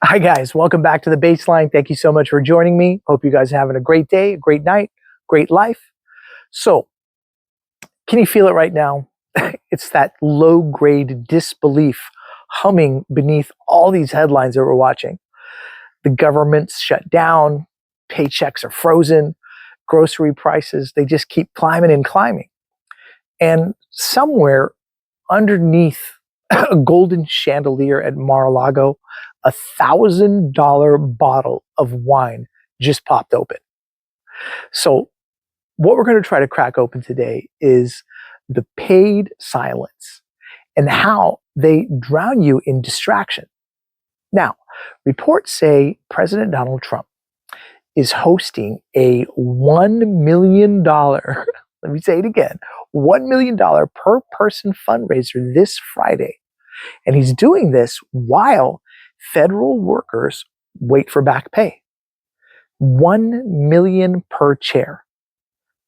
Hi, guys. Welcome back to the Baseline. Thank you so much for joining me. Hope you guys are having a great day, a great night, great life. So, can you feel it right now? It's that low grade disbelief humming beneath all these headlines that we're watching. The government's shut down, paychecks are frozen, grocery prices, they just keep climbing and climbing. And somewhere underneath a golden chandelier at Mar-a-Lago, $1,000 bottle of wine just popped open. So, what we're going to try to crack open today is the paid silence and how they drown you in distraction. Now, reports say President Donald Trump is hosting a $1 million, let me say it again, $1 million per person fundraiser this Friday. And he's doing this while federal workers wait for back pay. $1 million per chair.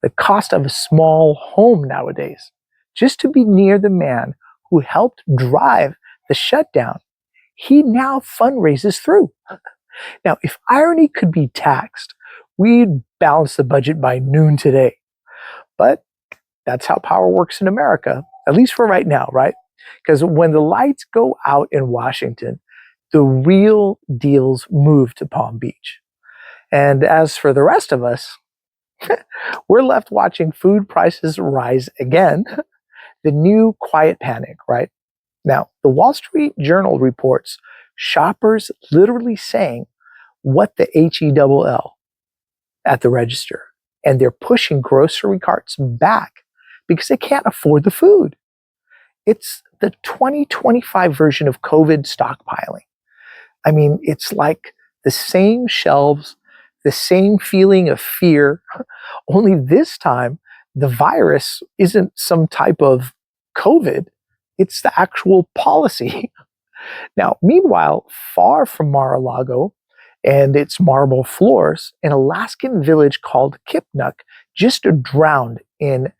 The cost of a small home nowadays, just to be near the man who helped drive the shutdown. He now fundraises through. Now, if irony could be taxed, we'd balance the budget by noon today. But that's how power works in America, at least for right now, right? Because when the lights go out in Washington, the real deals move to Palm Beach. And as for the rest of us, we're left watching food prices rise again. The new quiet panic, right? Now, the Wall Street Journal reports shoppers literally saying, "What the HELL" at the register. And they're pushing grocery carts back because they can't afford the food. It's the 2025 version of COVID stockpiling. I mean, it's like the same shelves, the same feeling of fear, only this time the virus isn't some type of COVID, it's the actual policy. Now, meanwhile, far from Mar-a-Lago and its marble floors, an Alaskan village called Kipnuk just drowned in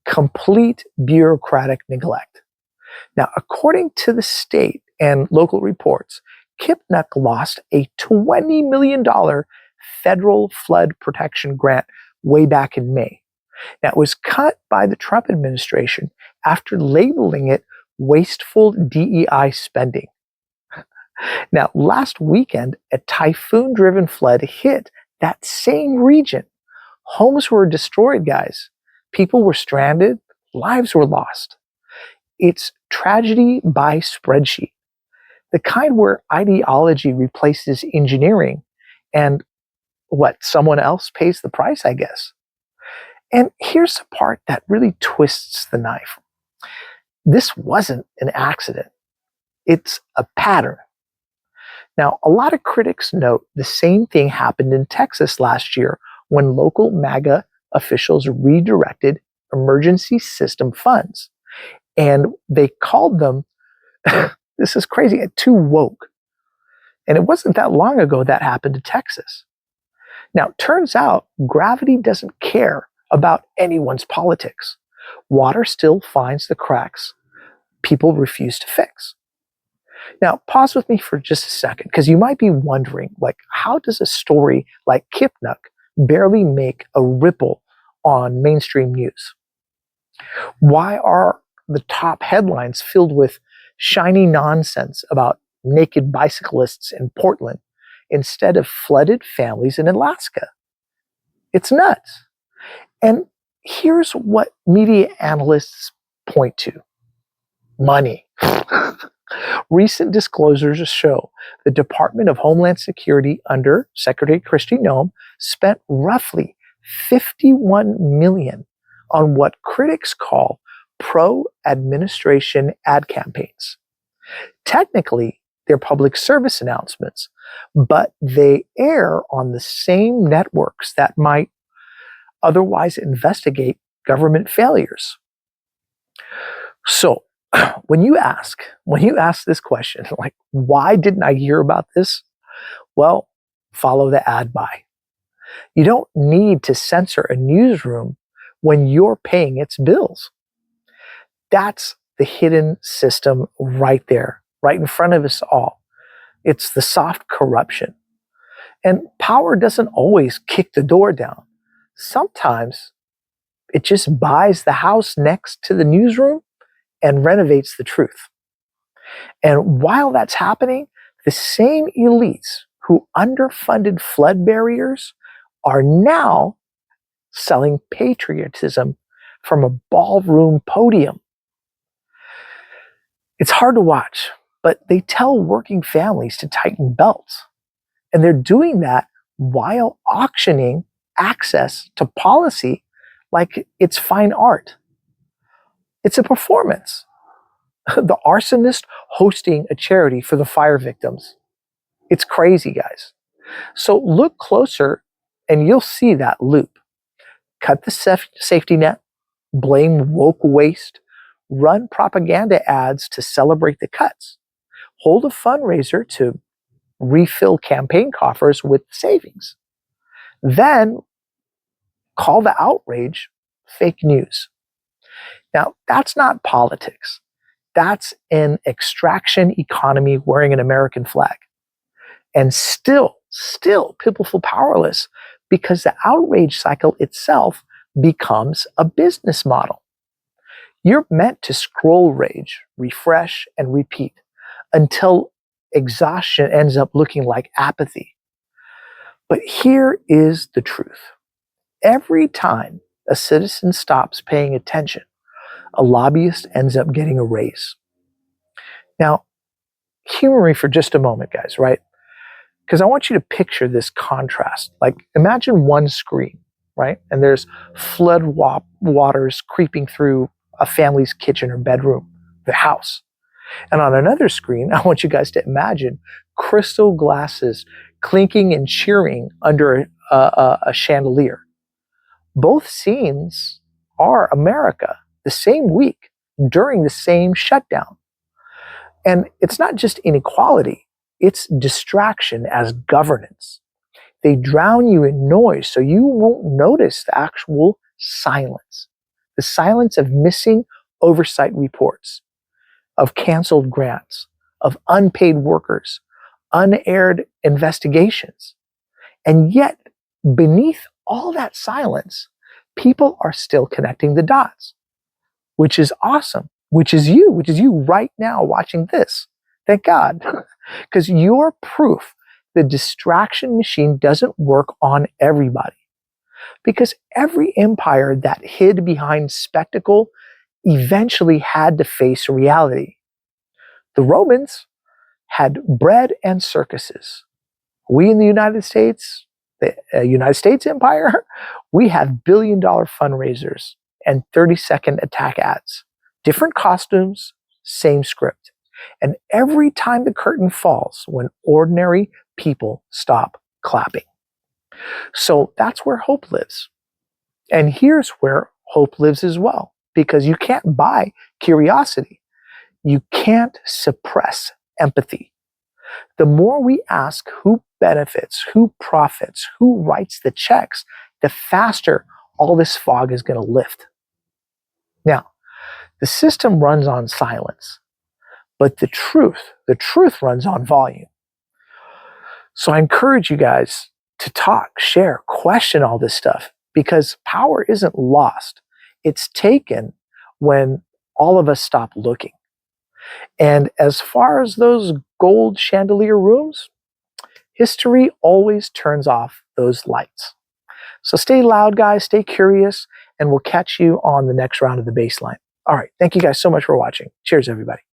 complete bureaucratic neglect. Now, according to the state and local reports, Kipnuk lost a $20 million federal flood protection grant way back in May. Now, it was cut by the Trump administration after labeling it wasteful DEI spending. Now, last weekend, a typhoon-driven flood hit that same region. Homes were destroyed, guys. People were stranded. Lives were lost. It's tragedy by spreadsheet. The kind where ideology replaces engineering and someone else pays the price, I guess. And here's the part that really twists the knife. This wasn't an accident. It's a pattern. Now, a lot of critics note the same thing happened in Texas last year when local MAGA officials redirected emergency system funds. And they called them, this is crazy, too woke. And it wasn't that long ago that happened to Texas. Now, turns out gravity doesn't care about anyone's politics. Water still finds the cracks people refuse to fix. Now, pause with me for just a second, because you might be wondering, how does a story like Kipnuk barely make a ripple on mainstream news? Why are the top headlines filled with shiny nonsense about naked bicyclists in Portland instead of flooded families in Alaska? It's nuts. And here's what media analysts point to: money. Recent disclosures show the Department of Homeland Security under Secretary Kristi Noem spent roughly $51 million on what critics call pro-administration ad campaigns. Technically, they're public service announcements, but they air on the same networks that might otherwise investigate government failures. So, when you ask this question, why didn't I hear about this? Well, follow the ad buy. You don't need to censor a newsroom when you're paying its bills. That's the hidden system right there, right in front of us all. It's the soft corruption. And power doesn't always kick the door down. Sometimes it just buys the house next to the newsroom and renovates the truth. And while that's happening, the same elites who underfunded flood barriers are now selling patriotism from a ballroom podium. It's hard to watch, but they tell working families to tighten belts. And they're doing that while auctioning access to policy like it's fine art. It's a performance. The arsonist hosting a charity for the fire victims. It's crazy, guys. So look closer and you'll see that loop. Cut the safety net, blame woke waste, run propaganda ads to celebrate the cuts, hold a fundraiser to refill campaign coffers with savings, then call the outrage fake news. Now, that's not politics. That's an extraction economy wearing an American flag. And still, people feel powerless because the outrage cycle itself becomes a business model. You're meant to scroll rage, refresh, and repeat until exhaustion ends up looking like apathy. But here is the truth. Every time a citizen stops paying attention, a lobbyist ends up getting a raise. Now, humor me for just a moment, guys, right? Because I want you to picture this contrast. Like, imagine one screen, right? And there's flood waters creeping through a family's kitchen or bedroom, the house. And on another screen, I want you guys to imagine crystal glasses clinking and cheering under a chandelier. Both scenes are America the same week during the same shutdown. And it's not just inequality, it's distraction as governance. They drown you in noise so you won't notice the actual silence. The silence of missing oversight reports, of canceled grants, of unpaid workers, unaired investigations. And yet, beneath all that silence, people are still connecting the dots, which is awesome, which is you right now watching this. Thank God, because you're proof the distraction machine doesn't work on everybody. Because every empire that hid behind spectacle eventually had to face reality. The Romans had bread and circuses. We in the United States, the United States Empire, we have billion-dollar fundraisers and 30-second attack ads. Different costumes, same script. And every time the curtain falls, when ordinary people stop clapping. So that's where hope lives. And here's where hope lives as well, because you can't buy curiosity. You can't suppress empathy. The more we ask who benefits, who profits, who writes the checks, the faster all this fog is going to lift. Now, the system runs on silence, but the truth runs on volume. So I encourage you guys to talk, share, question all this stuff, because power isn't lost. It's taken when all of us stop looking. And as far as those gold chandelier rooms, history always turns off those lights. So stay loud, guys, stay curious, and we'll catch you on the next round of the baseline. All right, thank you guys so much for watching. Cheers, everybody.